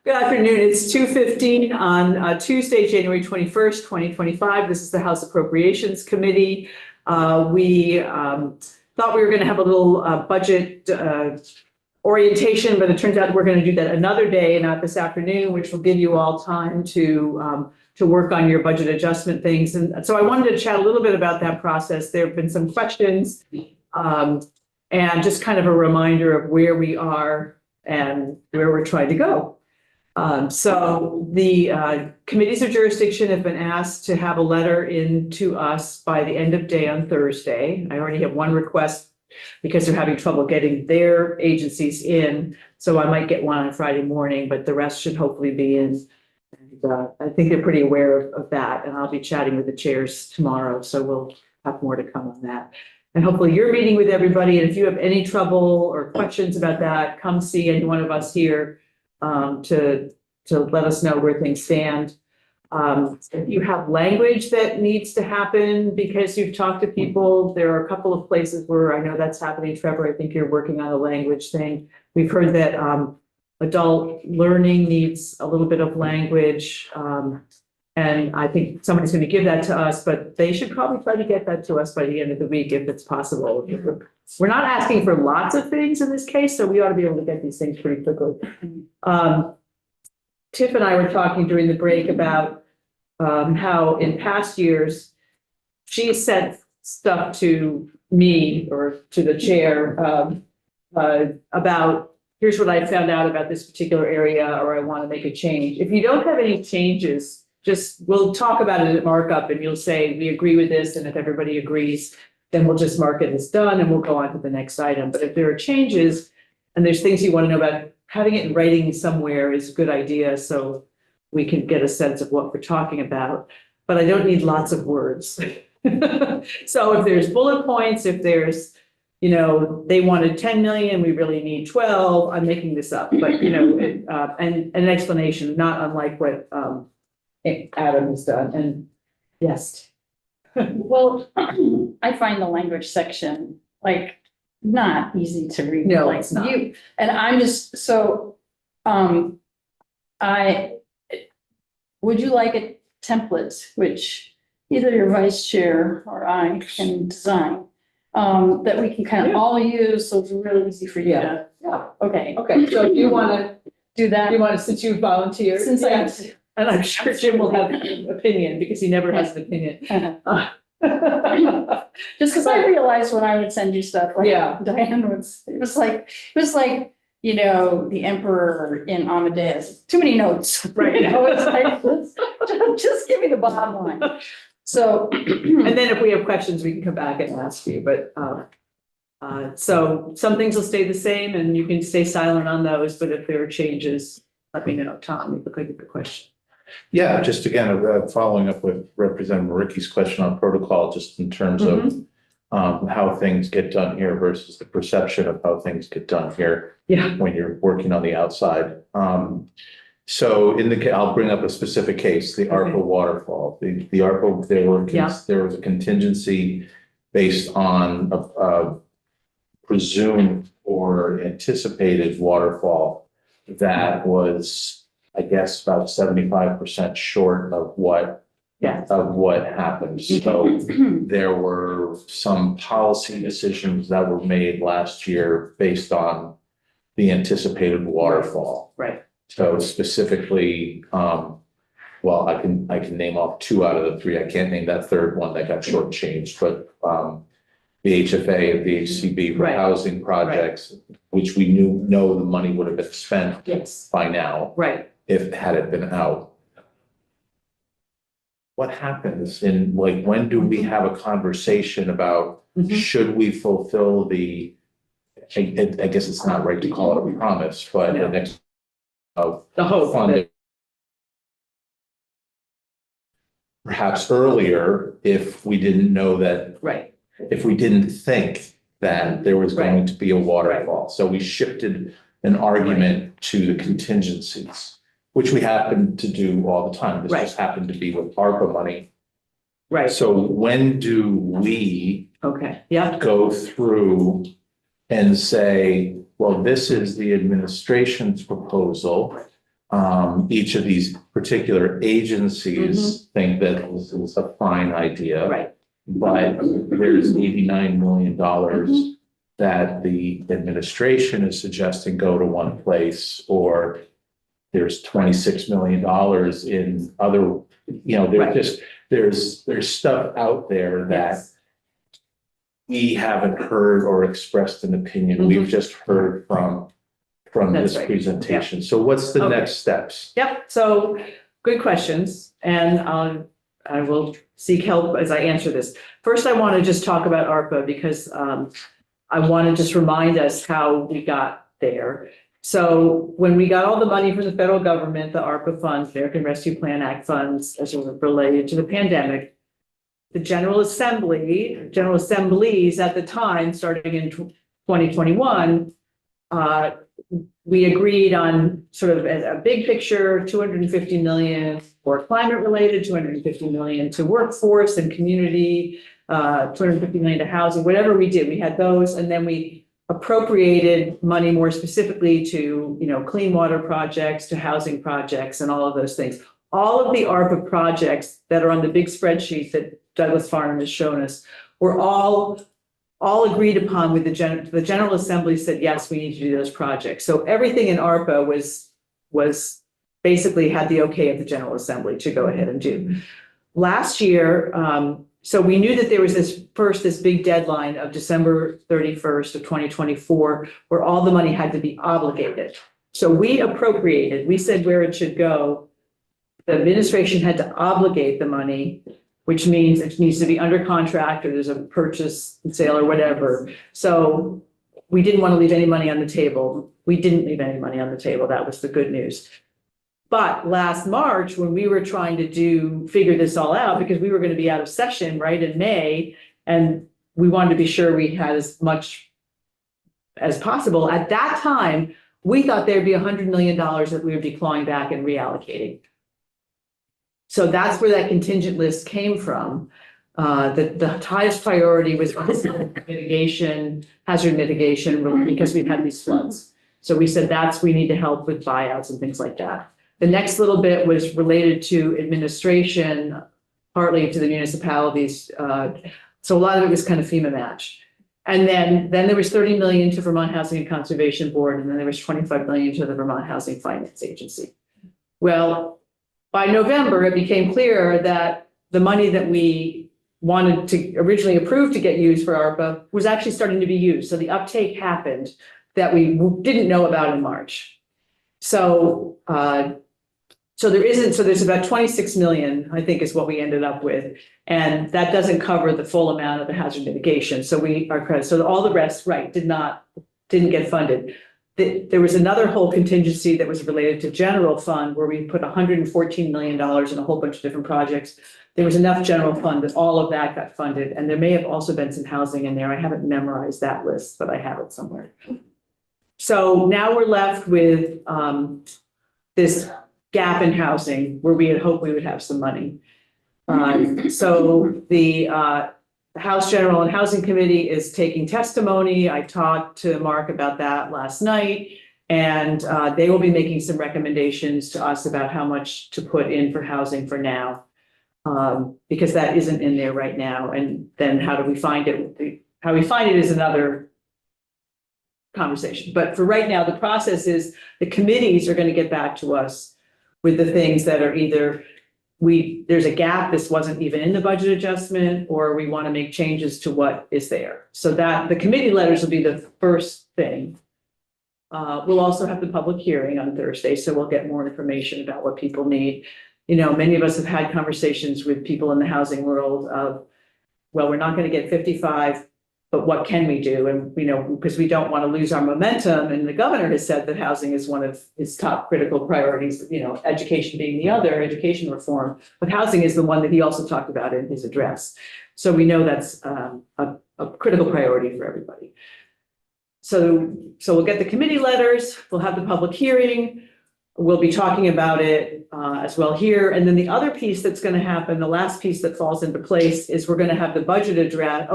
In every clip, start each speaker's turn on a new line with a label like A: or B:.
A: Good afternoon. It's 2:15 on Tuesday, January 21st, 2025. This is the House Appropriations Committee. We thought we were going to have a little budget orientation, but it turns out we're going to do that another day, not this afternoon, which will give you all time to work on your budget adjustment things. And so I wanted to chat a little bit about that process. There have been some questions and just kind of a reminder of where we are and where we're trying to go. So the committees of jurisdiction have been asked to have a letter in to us by the end of day on Thursday. I already have one request because they're having trouble getting their agencies in. So I might get one on Friday morning, but the rest should hopefully be in. And I think they're pretty aware of that. And I'll be chatting with the chairs tomorrow. So we'll have more to come on that. And hopefully you're meeting with everybody. And if you have any trouble or questions about that, come see any one of us here to let us know where things stand. If you have language that needs to happen because you've talked to people, there are a couple of places where I know that's happening. Trevor, I think you're working on a language thing. We've heard that adult learning needs a little bit of language. And I think somebody's going to give that to us, but they should probably try to get that to us by the end of the week if it's possible. We're not asking for lots of things in this case, so we ought to be able to get these things pretty quickly. Tiff and I were talking during the break about how in past years, she sent stuff to me or to the chair about, here's what I found out about this particular area, or I want to make a change. If you don't have any changes, we'll talk about it at markup and you'll say, we agree with this. And if everybody agrees, then we'll just mark it as done and we'll go on to the next item. But if there are changes and there's things you want to know about, having it in writing somewhere is a good idea. So we can get a sense of what we're talking about, but I don't need lots of words. So if there's bullet points, if there's, they wanted 10 million, we really need 12, I'm making this up, but and an explanation, not unlike what Adam has done. And yes.
B: Well, I find the language section not easy to read.
A: No, it's not.
B: And I'm just so would you like a template which either your vice chair or I can design that we can kind of all use, so it's really easy for you to.
A: Yeah.
B: Okay.
A: So if you want to
B: do that,
A: since you volunteered, and I'm sure Jim will have an opinion because he never has an opinion.
B: Just because I realized when I would send you stuff, Diane it was like the emperor in Amadeus, too many notes,
A: right?
B: It's like, just give me the bottom line. So,
A: and then if we have questions, we can come back and ask you. But so some things will stay the same, and you can stay silent on those. But if there are changes, let me know. Tom, you look like a good question.
C: Yeah, just again, following up with Representative Maricki's question on protocol, just in terms of how things get done here versus the perception of how things get done here when you're working on the outside. So I'll bring up a specific case, the ARPA waterfall. The ARPA, there was a contingency based on a presumed or anticipated waterfall that was, I guess, about 75% short of what happened. So there were some policy decisions that were made last year based on the waterfall.
A: Right.
C: So specifically, well, I can name off 2 out of the 3. I can't name that third one that got shortchanged, but the HFA and the HCB for housing projects, which we know the money would have been spent by now.
A: Right.
C: Had it been out. What happens when do we have a conversation about should we fulfill I guess it's not right to call it a promise, but the next of
A: the hope
C: funding. Perhaps earlier if we didn't know that.
A: Right.
C: If we didn't think that there was going to be a waterfall. So we shifted an argument to the contingencies, which we happen to do all the time. This just happened to be with ARPA money.
A: Right.
C: So when do we
A: go
C: through and say, well, this is the administration's proposal. each of these particular agencies think that this is a fine idea.
A: Right.
C: But there's $89 million that the administration is suggesting go to one place, or there's $26 million in other, there's stuff out there that
A: Yes.
C: we haven't heard or expressed an opinion. We've just heard from
A: That's
C: this
A: right.
C: presentation. So what's the
A: Okay.
C: next steps?
A: Yep, so good questions, and I will seek help as I answer this. First, I want to just talk about ARPA because I want to just remind us how we got there. So when we got all the money from the federal government, the ARPA funds, American Rescue Plan Act funds, as it related to the pandemic, the General Assemblies at the time, starting in 2021, we agreed on sort of a big picture, 250 million for climate related, 250 million to workforce and community, 250 million to housing, whatever we did, we had those. And then we appropriated money more specifically to, clean water projects, to housing projects and all of those things. All of the ARPA projects that are on the big spreadsheet that Douglas Farnham has shown us were all agreed upon with the General Assembly said, yes, we need to do those projects. So everything in ARPA was basically had the okay of the General Assembly to go ahead and do. Last year, so we knew that there was this big deadline of December 31st of 2024, where all the money had to be obligated. So we appropriated, we said where it should go. The administration had to obligate the money, which means it needs to be under contract or there's a purchase and sale or whatever. So we didn't want to leave any money on the table. We didn't leave any money on the table. That was the good news. But last March, when we were trying to figure this all out, because we were going to be out of session right in May, and we wanted to be sure we had as much as possible. At that time, we thought there'd be $100 million that we would be clawing back and reallocating. So that's where that contingent list came from. The highest priority was mitigation, hazard mitigation, because we've had these floods. So we said we need to help with buyouts and things like that. The next little bit was related to administration, partly to the municipalities. So a lot of it was kind of FEMA match. And then there was 30 million to Vermont Housing and Conservation Board, and then there was 25 million to the Vermont Housing Finance Agency. Well, by November, it became clear that the money that we wanted to originally approve to get used for ARPA was actually starting to be used. So the uptake happened that we didn't know about in March. So there's about 26 million, I think, is what we ended up with. And that doesn't cover the full amount of the hazard mitigation. So all the rest, right, didn't get funded. There was another whole contingency that was related to general fund where we put $114 million in a whole bunch of different projects. There was enough general fund that all of that got funded. And there may have also been some housing in there. I haven't memorized that list, but I have it somewhere. So now we're left with this gap in housing where we had hoped we would have some money. So the House General and Housing Committee is taking testimony. I talked to Mark about that last night, and they will be making some recommendations to us about how much to put in for housing for now, because that isn't in there right now. And then how do we find it? How we find it is another conversation. But for right now, the process is the committees are going to get back to us with the things that are either there's a gap, this wasn't even in the budget adjustment, or we want to make changes to what is there. So that the committee letters will be the first thing. We'll also have the public hearing on Thursday, so we'll get more information about what people need. Many of us have had conversations with people in the housing world of, well, we're not going to get 55, but what can we do? And, because we don't want to lose our momentum. And the governor has said that housing is one of his top critical priorities, education being the other, education reform. But housing is the one that he also talked about in his address. So we know that's a critical priority for everybody. So we'll get the committee letters, we'll have the public hearing, we'll be talking about it as well here. And then the other piece that's going to happen, the last piece that falls into place is we're going to have the budget address.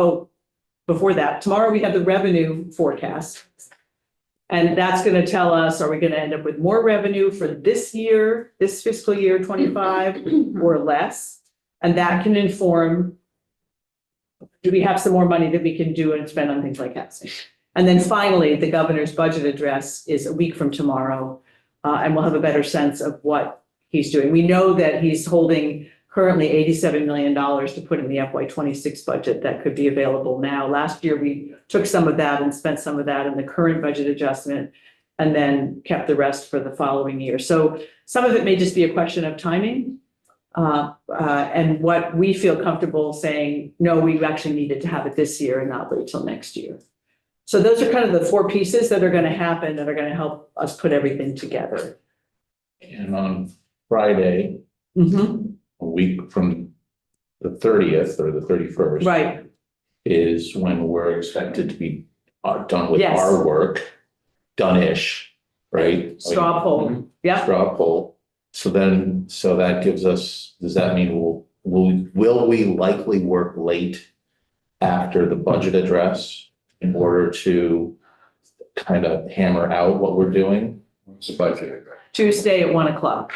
A: Before that, tomorrow we have the revenue forecast. And that's gonna tell us, are we gonna end up with more revenue for this year, this fiscal year 25, or less? And that can inform, do we have some more money that we can do and spend on things like housing? And then finally, the governor's budget address is a week from tomorrow, and we'll have a better sense of what he's doing. We know that he's holding currently $87 million to put in the FY 26 budget that could be available now. Last year, we took some of that and spent some of that in the current budget adjustment, and then kept the rest for the following year. So some of it may just be a question of timing. And what we feel comfortable saying, no, we actually needed to have it this year and not wait till next year. So those are kind of the four pieces that are going to happen that are going to help us put everything together.
C: And on Friday,
A: Mhm.
C: a week from the 30th or the 31st.
A: Right.
C: Is when we're expected to be done with
A: Yes.
C: our work, done-ish, right?
A: Straw poll. Yeah.
C: Straw poll. So that gives us, does that mean will we likely work late after the budget address in order to kind of hammer out what we're doing?
D: What's the budget address?
A: Tuesday at 1 o'clock.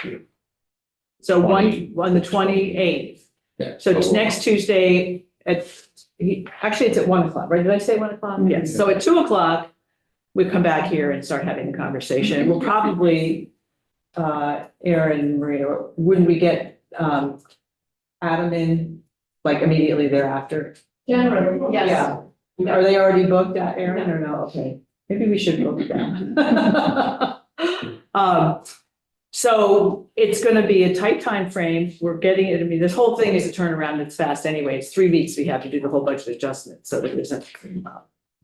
A: So on the 28th.
D: Yeah.
A: So it's next Tuesday actually it's at 1 o'clock, right? Did I say 1 o'clock? Yes. So at 2 o'clock, we come back here and start having the conversation. We'll probably, Aaron and Maria, wouldn't we get, Adam in like immediately thereafter?
B: Generally, yes.
A: Yeah. Are they already booked, Aaron, or no? Okay, maybe we should book them. So it's gonna be a tight time frame. We're getting it. I mean, this whole thing is a turnaround. It's fast anyway. It's 3 weeks. We have to do the whole budget adjustment, so there isn't.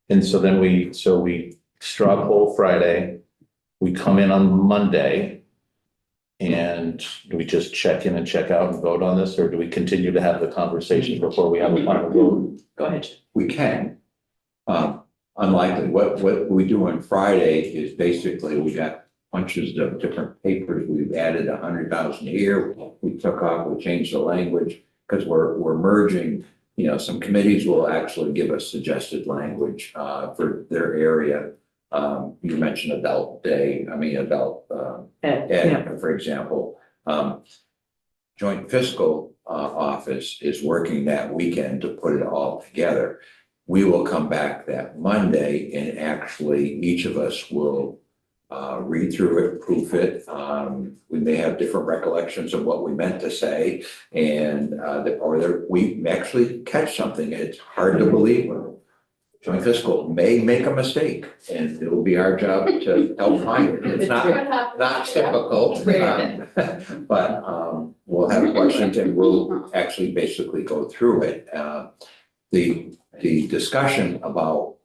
C: And so then we straw poll Friday, we come in on Monday. And do we just check in and check out and vote on this, or do we continue to have the conversation before we have a final vote?
A: Go ahead.
D: We can. Unlikely, what we do on Friday is basically, we got bunches of different papers. We've added 100,000 here. We took off, we changed the language, because we're merging, some committees will actually give us suggested language for their area. You mentioned adult, Ed, for example. Joint fiscal office is working that weekend to put it all together. We will come back that Monday and actually each of us will read through it, proof it. We may have different recollections of what we meant to say, and we actually catch something. It's hard to believe. Joint fiscal may make a mistake, and it will be our job to help find it. It's not typical, but we'll have questions and we'll actually basically go through it. The discussion about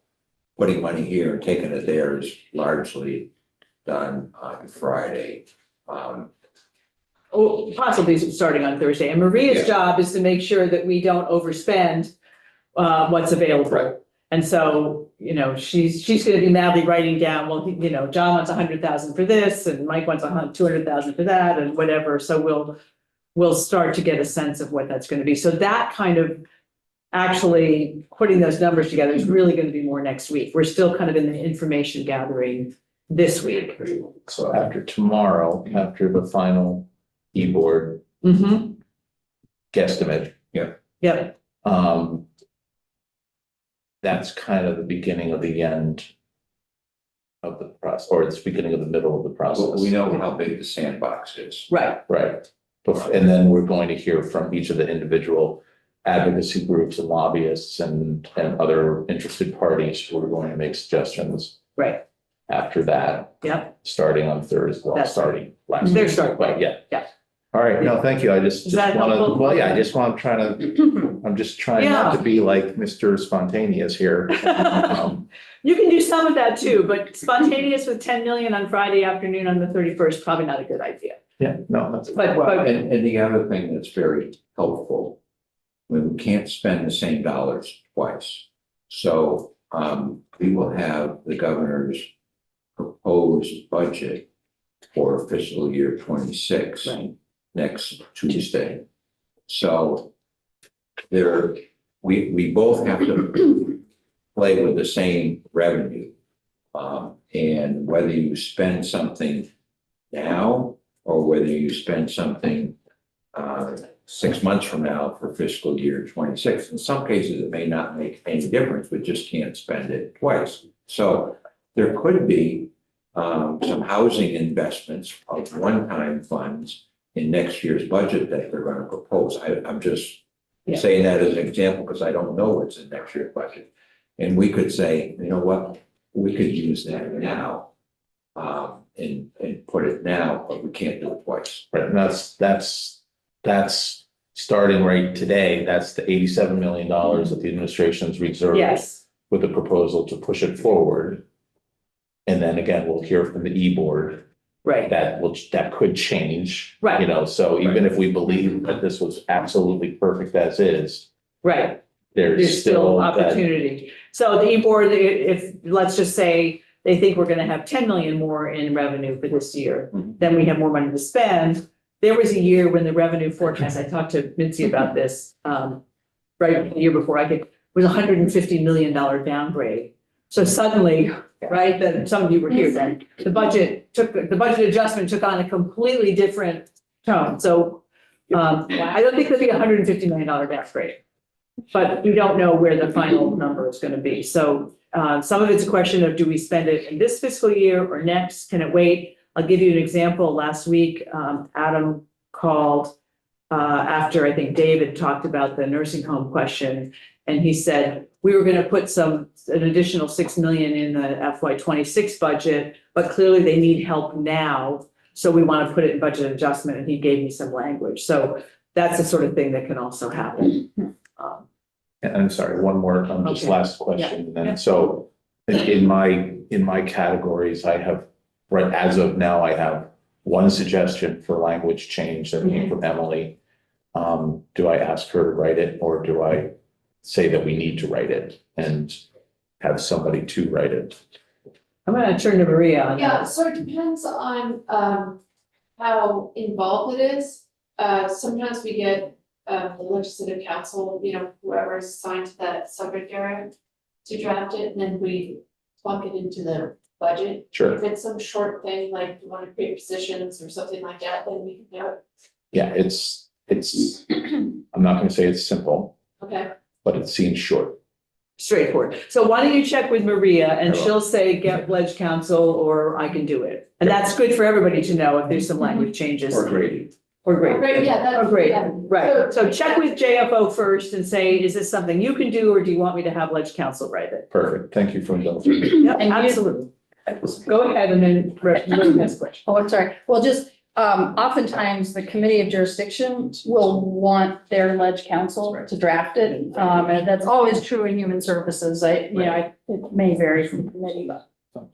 D: putting money here and taking it there is largely done on Friday.
A: Possibly starting on Thursday. And Maria's
D: Yeah.
A: job is to make sure that we don't overspend what's available.
D: Right.
A: And so, she's gonna be madly writing down, well, John wants 100,000 for this, and Mike wants 200,000 for that, and whatever. So we'll start to get a sense of what that's gonna be. So that kind of actually putting those numbers together is really gonna be more next week. We're still kind of in the information gathering this week.
C: So after tomorrow, after the final e-board
A: Mm-hmm.
C: guesstimate.
A: Yep.
C: That's kind of the beginning of the end of the process, or it's beginning of the middle of the process.
D: We know how big the sandbox is.
A: Right.
C: Right. And then we're going to hear from each of the individual advocacy groups and lobbyists and other interested parties who are going to make suggestions.
A: Right.
C: After that.
A: Yep.
C: Starting on Thursday, well,
A: That's
C: starting last
A: They're
C: week.
A: starting.
C: But yeah.
A: Yeah.
C: All right, no, thank you. I just
A: Is that
C: want to,
A: helpful?
C: well, yeah, I'm just trying not to be like Mr. Spontaneous here.
A: You can do some of that too, but spontaneous with 10 million on Friday afternoon on the 31st, probably not a good idea.
C: Yeah, no, that's.
A: But
D: And the other thing that's very helpful, we can't spend the same dollars twice. So we will have the governor's proposed budget for fiscal year 26
A: Right.
D: next Tuesday. So we both have to play with the same revenue And whether you spend something now or whether you spend something 6 months from now for fiscal year 26. In some cases, it may not make any difference, but just can't spend it twice. So there could be some housing investments of one-time funds in next year's budget that they're going to propose. I'm just saying that as an example because I don't know what's in next year's budget. And we could say, you know what, we could use that now and put it now, but we can't do it twice.
C: Right, and that's starting right today. That's the $87 million that the administration's reserved.
A: Yes.
C: With a proposal to push it forward. And then again, we'll hear from the E-board
A: Right.
C: that could change.
A: Right.
C: You know, so even if we believe that this was absolutely perfect as is,
A: Right.
C: there's
A: still
C: still that.
A: opportunity. So the E-board, if, let's just say, they think we're gonna have 10 million more in revenue for this year,
C: Mhm.
A: then we have more money to spend. There was a year when the revenue forecast, I talked to Mitzi about this, right, the year before, I think, was $150 million downgrade. So suddenly, right, then some of you were here then, the budget adjustment took on a completely different tone. So I don't think there'll be $150 million downgrade. But we don't know where the final number is gonna be. So some of it's a question of, do we spend it in this fiscal year or next? Can it wait? I'll give you an example. Last week, Adam called after I think David talked about the nursing home question. And he said, we were gonna put an additional 6 million in the FY 26 budget, but clearly they need help now. So we want to put it in budget adjustment, and he gave me some language. So that's the sort of thing that can also happen.
C: And I'm sorry, one more, just
A: Okay.
C: last question, and
A: Yeah.
C: then, so in my categories, I have, right, as of now, I have one suggestion for language change that came from Emily. Do I ask her to write it, or do I say that we need to write it and have somebody to write it?
A: I'm gonna turn to Maria on
E: Yeah,
A: that.
E: so it depends on how involved it is. Sometimes we get the legislative council, you know, whoever is assigned to that subject area to draft it, and then we plug it into the budget.
C: Sure.
E: If it's some short thing, like you want to create positions or something like that, then we can do it.
C: Yeah, it's, I'm not gonna say it's simple,
E: Okay,
C: but it seems short.
A: Straightforward. So why don't you check with Maria, and
C: I will.
A: she'll say, get pledge council, or I can do it. And that's good for everybody to know if there's some language changes.
C: Or Grady.
A: Or great.
E: great, yeah, that's.
A: Oh, great,
E: yeah.
A: right. So check with JFO first and say, is this something you can do, or do you want me to have ledge council write it?
C: Perfect, thank you for indulging.
A: Yeah,
B: And you-
A: absolutely. Go ahead, and then Lynn has a question.
B: Oh, I'm sorry. Well, just, oftentimes the committee of jurisdiction will want their ledge counsel to draft it. And that's always true in human services. It may vary from committee.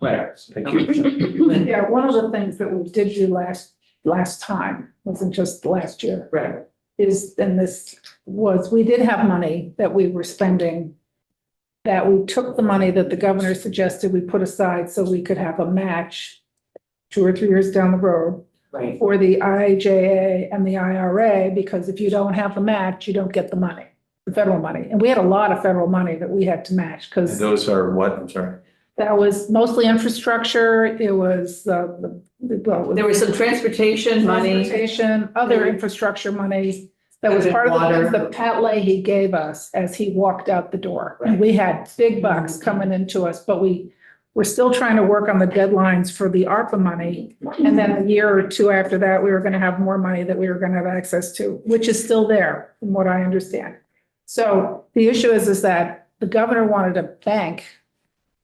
A: Right.
C: Thank you.
F: Yeah, one of the things that we did do last time, wasn't just last year,
A: Right.
F: is, and this was, we did have money that we were spending, that we took the money that the governor suggested we put aside so we could have a match 2 or 3 years down the road
A: Right.
F: for the IJA and the IRA, because if you don't have the match, you don't get the money, the federal money. And we had a lot of federal money that we had to match,
C: And
F: because
C: those are what, I'm sorry?
F: that was mostly infrastructure. It was
A: There was some transportation money.
F: transportation, other infrastructure money that was part of the
A: Water.
F: things that Pat Leahy gave us as he walked out the door. And we had big bucks coming into us, but we're still trying to work on the deadlines for the ARPA money. And then a year or two after that, we were going to have more money that we were going to have access to, which is still there, from what I understand. So the issue is that the governor wanted a bank,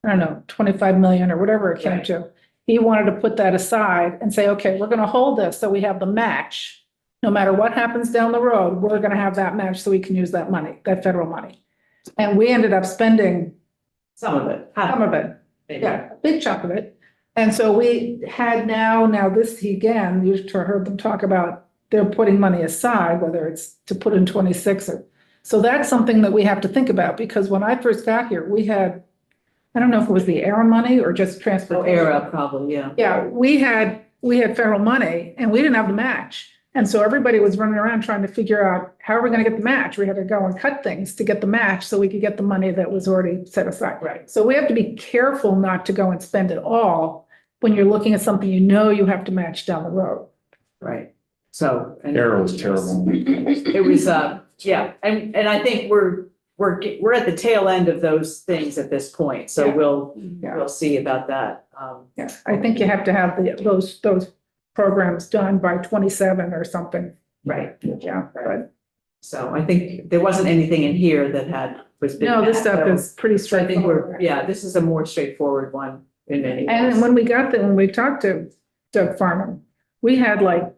F: I don't know, 25 million or whatever it came
A: Right.
F: to. He wanted to put that aside and say, okay, we're going to hold this so we have the match. No matter what happens down the road, we're going to have that match so we can use that money, that federal money. And we ended up spending
A: Some of it.
F: some of it.
A: Maybe.
F: Yeah, a big chunk of it. And so we had now this, again, you heard them talk about they're putting money aside, whether it's to put in 26 or, so that's something that we have to think about, because when I first got here, we had, I don't know if it was the ERA money or just
A: Oh,
F: transportation.
A: era, probably, yeah.
F: Yeah, we had federal money and we didn't have the match. And so everybody was running around trying to figure out, how are we gonna get the match? We had to go and cut things to get the match so we could get the money that was already set aside.
A: Right.
F: So we have to be careful not to go and spend it all when you're looking at something you know you have to match down the road.
A: Right. So. and-
C: Error was terrible.
A: It was, yeah, and I think we're at the tail end of those things at this point, so
F: Yeah.
A: we'll see about that.
F: Yeah, I think you have to have those programs done by 27 or something.
A: Right,
F: Yeah, but
A: so I think there wasn't anything in here that was.
F: no, this stuff is pretty
A: So I think
F: straightforward.
A: yeah, this is a more straightforward one in many ways.
F: And when we talked to Doug Farnham, we had like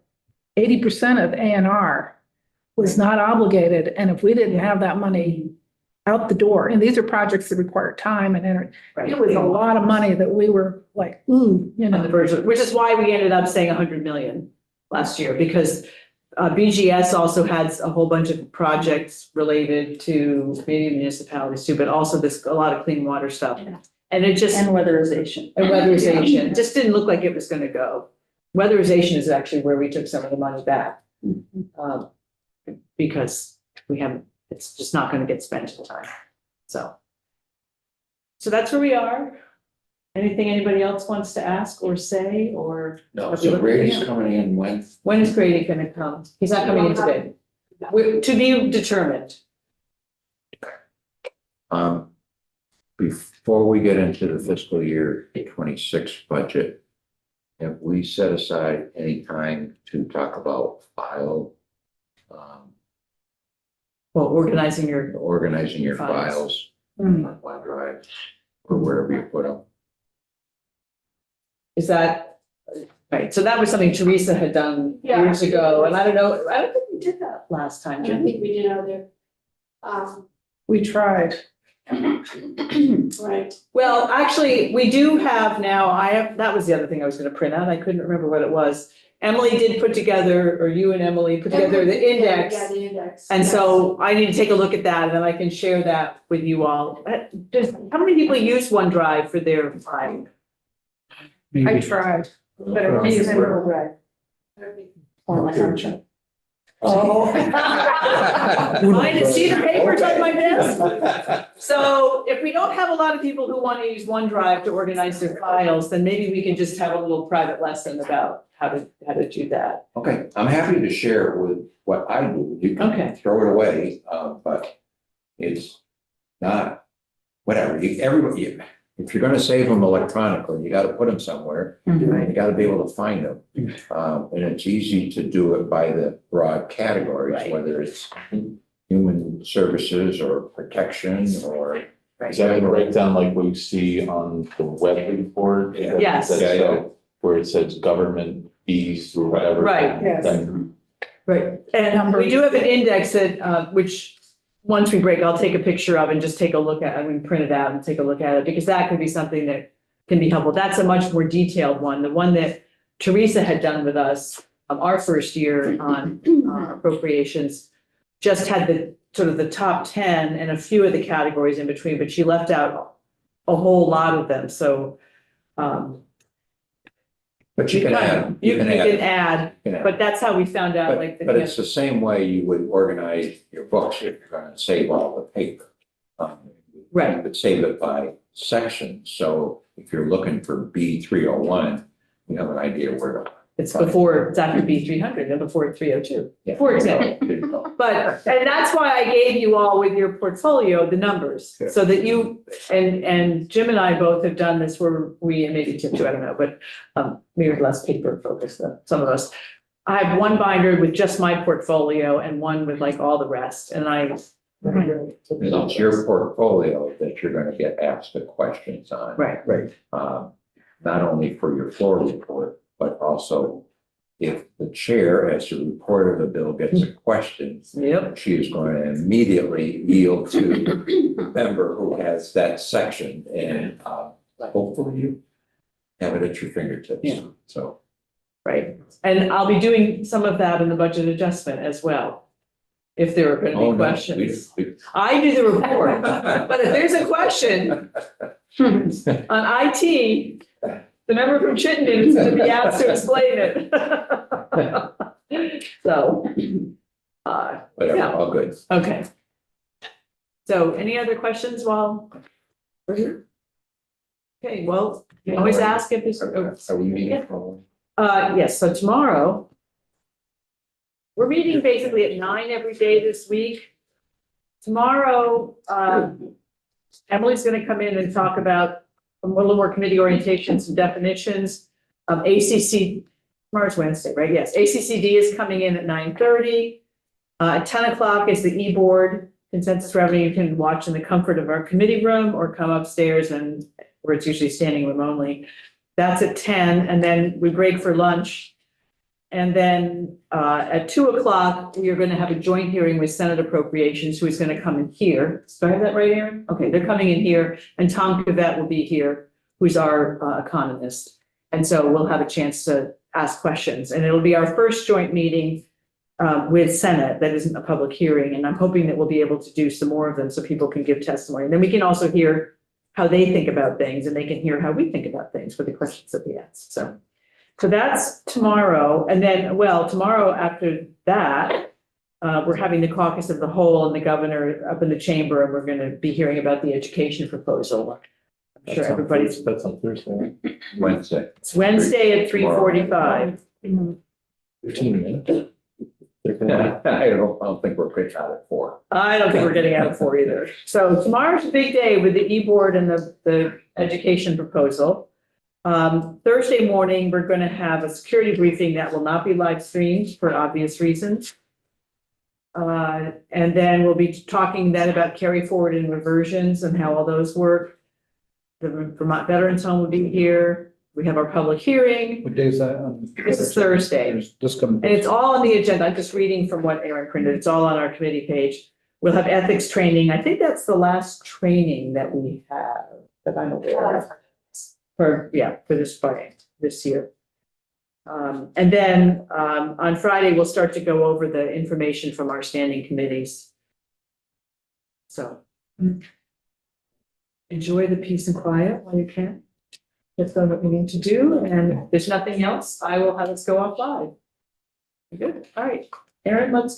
F: 80% of A&R was not obligated, and if we didn't have that money out the door, and these are projects that require time and energy,
A: Right.
F: it was a lot of money that we were like, ooh,
A: On the verge of, which is why we ended up saying 100 million last year, because BGS also has a whole bunch of projects related to maybe municipalities too, but also a lot of clean water stuff. And it just,
B: And weatherization.
A: and weatherization, just didn't look like it was gonna go. Weatherization is actually where we took some of the money back. Because it's just not gonna get spent in time, so. So that's where we are. Anything anybody else wants to ask or say, or
D: No,
A: Have you
D: so
A: looked at
D: Brady's
A: him?
D: coming in when?
A: when is Grady gonna come? He's not coming in today. To be determined.
D: Before we get into the fiscal year 26 budget, have we set aside any time to talk about file,
A: Well, organizing
D: organizing your
A: Files.
D: files on OneDrive or wherever you put them?
A: is that, right, so that was something Teresa had done
E: Yeah.
A: years ago, and I don't think we did that last time,
E: I
A: did
E: don't
A: we?
E: think we did either.
F: we tried.
E: Right.
A: Well, actually, we do have now, that was the other thing I was gonna print out, I couldn't remember what it was. How you and Emily put together the index.
E: Yeah, the index.
A: And
E: yes.
A: so I need to take a look at that and then I can share that with you all. How many people use OneDrive for their file?
F: I tried, but it wasn't in Google Drive.
B: Or my function.
A: Oh. Mine is see the papers on my desk. So if we don't have a lot of people who want to use OneDrive to organize their files, then maybe we can just have a little private lesson about how to do that.
D: Okay, I'm happy to share with what I do. You
A: Okay.
D: can throw it away, but it's not, whatever, everybody, if you're gonna save them electronically, you gotta put them somewhere. You gotta be able to find them. And it's easy to do it by the broad categories,
A: Right.
D: whether it's human services or protection or.
C: Is that a breakdown like we see on the web report?
A: Yes.
C: That's,
D: Yeah, yeah.
C: where it says government fees or whatever.
A: Right.
F: Yes.
C: Then
A: Right, and we do have an index that, which, once we break, I'll take a picture of and just take a look at, I mean, print it out and take a look at it, because that could be something that can be helpful. That's a much more detailed one. The one that Teresa had done with us, our first year on appropriations, just had the sort of the top 10 and a few of the categories in between, but she left out a whole lot of them, so.
D: But you can add.
A: You can add,
D: you can add.
A: but that's how we found out, like.
D: But it's the same way you would organize your books if you're gonna save all the paper.
A: Right.
D: You could save it by section, so if you're looking for B301, you have an idea where to.
A: It's after B300 and before 302,
D: Yeah.
A: for example.
D: There you go.
A: But, and that's why I gave you all with your portfolio, the numbers,
D: Yeah.
A: so that you, and Jim and I both have done this where we, and maybe Tim too, I don't know, but maybe less paper focused than some of us. I have one binder with just my portfolio and one with like all the rest, and I.
D: And it's your portfolio that you're gonna get asked the questions on.
A: Right.
D: Not only for your floor report, but also if the chair, as the reporter of the bill, gets a question,
A: Yep,
D: she is going to immediately yield to the member who has that section, and hopefully you have it at your fingertips.
A: Yeah.
D: So,
A: right, and I'll be doing some of that in the budget adjustment as well. If there are gonna
D: oh
A: be
D: no,
A: questions. I do the report, but if there's a question on IT, the member from Chittenden is gonna be asked to explain it. So,
D: Whatever,
A: Yeah.
D: all good.
A: okay. So any other questions while we're here? Okay, well, you can always ask if there's.
C: Are we meeting?
A: Yes, so tomorrow. We're meeting basically at 9 every day this week. Tomorrow, Emily's gonna come in and talk about a little more committee orientations and definitions. ACC, tomorrow's Wednesday, right? Yes, ACCD is coming in at 9:30. At 10 o'clock is the e-board consensus revenue. You can watch in the comfort of our committee room or come upstairs and where it's usually standing room only. That's at 10, and then we break for lunch. And then at 2 o'clock, we are going to have a joint hearing with Senate Appropriations, who is going to come in here. Do I have that right, Aaron? Okay, they're coming in here, and Tom Cavett will be here, who's our economist. And so we'll have a chance to ask questions, and it'll be our first joint meeting with Senate that isn't a public hearing, and I'm hoping that we'll be able to do some more of them so people can give testimony. And then we can also hear how they think about things, and they can hear how we think about things for the questions that we ask. So that's tomorrow. And then, well, tomorrow after that, we're having the caucus of the whole and the governor up in the chamber, and we're going to be hearing about the education proposal. I'm sure everybody's,
C: That's on Thursday.
D: Wednesday.
A: it's Wednesday at 3:45.
C: 15 minutes.
D: I don't think we're quick out at 4.
A: I don't think we're getting out of 4 either. So tomorrow's a big day with the e-board and the education proposal. Thursday morning, we're going to have a security briefing that will not be live streamed for obvious reasons. And then we'll be talking then about carry forward and reversions and how all those work. The Vermont Veterans Home will be here. We have our public hearing.
G: What day is that?
A: This is Thursday.
G: This coming.
A: And it's all on the agenda. I'm just reading from what Aaron printed. It's all on our committee page. We'll have ethics training. I think that's the last training that we have that I'm aware of. For this Friday, this year. And then on Friday, we'll start to go over the information from our standing committees. So enjoy the peace and quiet while you can. That's what we need to do. And if there's nothing else, I will have us go off live. Good. All right, Aaron, let's go.